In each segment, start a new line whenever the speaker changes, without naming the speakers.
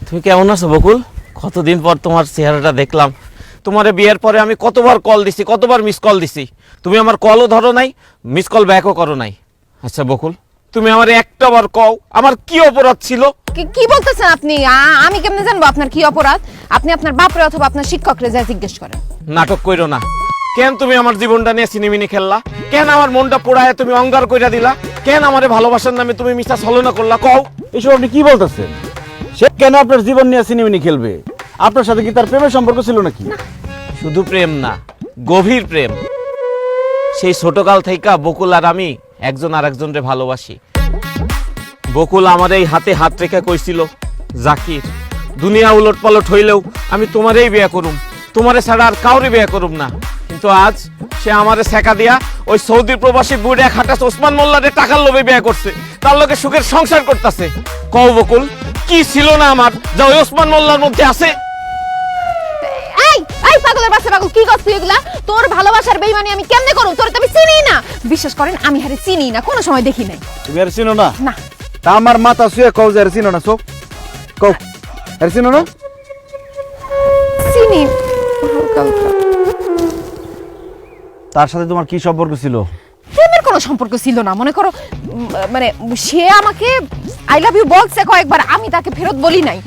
তুমি কেমন আছো বকুল? কতদিন পর তোমার চেহারাটা দেখলাম। তোমারে বিয়ের পরে আমি কতবার কল দিছি, কতবার মিস কল দিছি, তুমি আমার কলও ধরো নাই, মিস কল ব্যাকও করো নাই। আচ্ছা বকুল, তুমি আমার একটা বার কও আমার কি অপরাধ ছিল?
কি বলতেছেন আপনি? আমি কেমনে জানবো আপনার কি অপরাধ? আপনি আপনার বাপরে অথবা আপনার শিক্ষকরে যা জিজ্ঞেস করেন।
নাটক কইরো না। কেন তুমি আমার জীবনটা নিয়ে সিনেমিনি খেললা? কেন আমার মনটা পোড়ায় তুমি অঙ্গার কইরা দিলা? কেন আমারে ভালোবাসার নামে তুমি মিথ্যা ছলনা করলা? কও।
এসব আপনি কি বলতেছেন? সে কেন আপনার জীবন নিয়ে সিনেমিনি খেলবে? আপনার সাথে কি তার প্রেমের সম্পর্ক ছিল নাকি?
শুধু প্রেম না, গভীর প্রেম। সেই ছোটকাল থেকে বকুল আর আমি একজন আরেকজনকে ভালোবাসি। বকুল আমার এই হাতে হাত রেখে কইছিল, জাকির, দুনিয়া উলট পালট হইলেও আমি তোমারেই বিয়ে করুম, তোমারে ছাড়া আর কাউরে বিয়ে করুম না। কিন্তু আজ সে আমারে ছেকা দিয়া ওই সৌদি প্রবাসী বুড়ে খাটাস ওসমান মোল্লারে টাকার লোভে বিয়ে করছে, তার লোকে সুখের সংসার করতেছে। কও বকুল, কি ছিল না আমার যা ওই ওসমান মোল্লার মধ্যে আছে?
এই পাগলের বাচ্চা পাগল, কি করছিস এগুলা? তোর ভালোবাসার বেইমানি আমি কেমনে করব? তোর তো আমি চিনি না। বিশ্বাস করেন আমি হারে চিনি না, কোনো সময় দেখি নাই।
তুমি আর চিনো না?
না।
তা আমার মাথা শুয়ে কও যে আর চিনো না? সব কও, আর চিনো না?
চিনি হালকা হালকা।
তার সাথে তোমার কি সম্পর্ক ছিল?
প্রেমের কোনো সম্পর্ক ছিল না। মনে করো মানে সে আমাকে আই লাভ ইউ বলছে কয়েকবার, আমি তাকে ফেরত বলি নাই।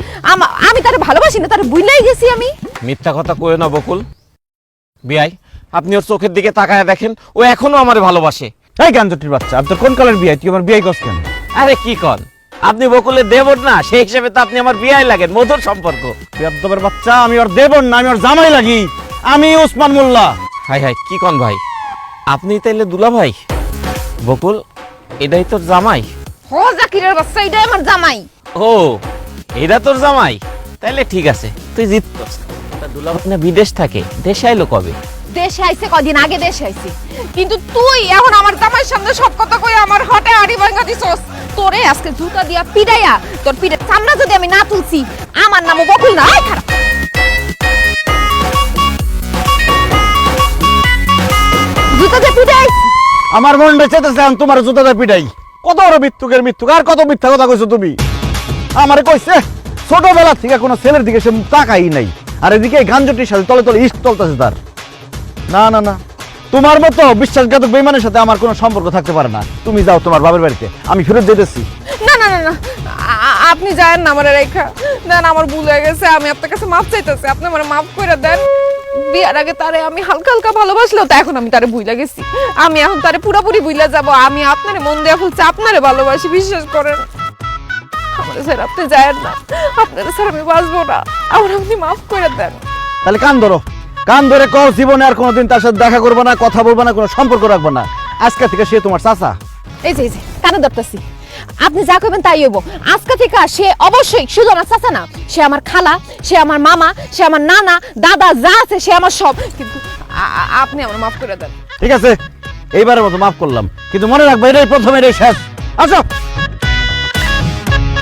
আমি তারে ভালোবাসি না, তারে বুইলাই গেছি আমি।
মিথ্যা কথা কইও না বকুল। বিয়াই, আপনি ওর চোখের দিকে তাকায় দেখেন, ও এখনো আমারে ভালোবাসে।
এই গাঞ্জটির বাচ্চা, আপনার কোন কালের বিয়ে? তুই আমার বিয়ে করছ কেন?
আরে কি কন, আপনি বকুলের দেবর না, সেই হিসেবে তো আপনি আমার বিয়াই লাগেন, মধুর সম্পর্ক।
বেয়াদবের বাচ্চা, আমি ওর দেবর না, আমি ওর জামাই লাগি। আমি ওসমান মোল্লা।
হাই হাই, কি কন ভাই, আপনি তাইলে দুলা ভাই? বকুল, এটাই তোর জামাই?
হ জাকিরের বাচ্চা, এটাই আমার জামাই।
ও, এটা তোর জামাই? তাইলে ঠিক আছে, তুই জিতছস। তা দুলা ভাই না বিদেশ থাকে, দেশে আইলো কবে?
দেশে আইছে কদিন আগে, দেশে আইছে। কিন্তু তুই এখন আমার জামাইয়ের সামনে সব কথা কই আমার হটে আড়ি ভাঙা দিছস। তোরে আজকে জুতা দিয়া পিটাইয়া তোর পিঠের চামড়া যদি আমি না তুলছি, আমার নামও বকুল না। আয় খারাপ জুতা দিয়ে পিটাই।
আমার মনটা চেতেছে আমি তোমার জুতাটা পিটাই। কত বড় মিথ্যুকের মিথ্যুক, আর কত মিথ্যা কথা কইছো তুমি। আমারে কইছে ছোটবেলা থেকে কোনো ছেলের দিকে সে তাকাই নাই, আর এদিকে গাঞ্জটির সাথে তলে তলে ইস্ট চলতেছে তার। না না না, তোমার মতো বিশ্বাসঘাতক বেইমানের সাথে আমার কোনো সম্পর্ক থাকতে পারে না। তুমি যাও তোমার বাবার বাড়িতে, আমি ফেরত যেতেছি।
না না না না, আপনি যায়েন না আমার রেখা। দেন, আমার ভুল হয়ে গেছে, আমি আপনার কাছে মাপ চাইতেছি, আপনি আমার মাফ করে দেন। বিয়ার আগে তারে আমি হালকা হালকা ভালোবাসলেও তা এখন আমি তারে ভুইলা গেছি। আমি এখন তারে পুরোপুরি ভুইলা যাব। আমি আপনারে মন দেয়া ফুলছি, আপনারে ভালোবাসি, বিশ্বাস করেন। আমার স্যার আপনি যায়েন না, আপনার স্যার আমি বাঁচবো না, আমার আপনি মাফ করে দেন।
তাহলে কান ধরো, কান ধরে কও জীবনে আর কোনোদিন তার সাথে দেখা করবো না, কথা বলবো না, কোনো সম্পর্ক রাখবো না। আজকে থেকে সে তোমার চাচা।
এই যে কানে ধরতেছি, আপনি যা করবেন তাই হইব। আজকে থেকে সে অবশ্যই শুধু আমার চাচা না, সে আমার খালা, সে আমার মামা, সে আমার নানা, দাদা, যা আছে সে আমার সব। কিন্তু আপনি আমার মাফ করে দেন।
ঠিক আছে, এইবারের মতো মাফ করলাম, কিন্তু মনে রাখবো এটাই প্রথম, এটাই শেষ। আসো।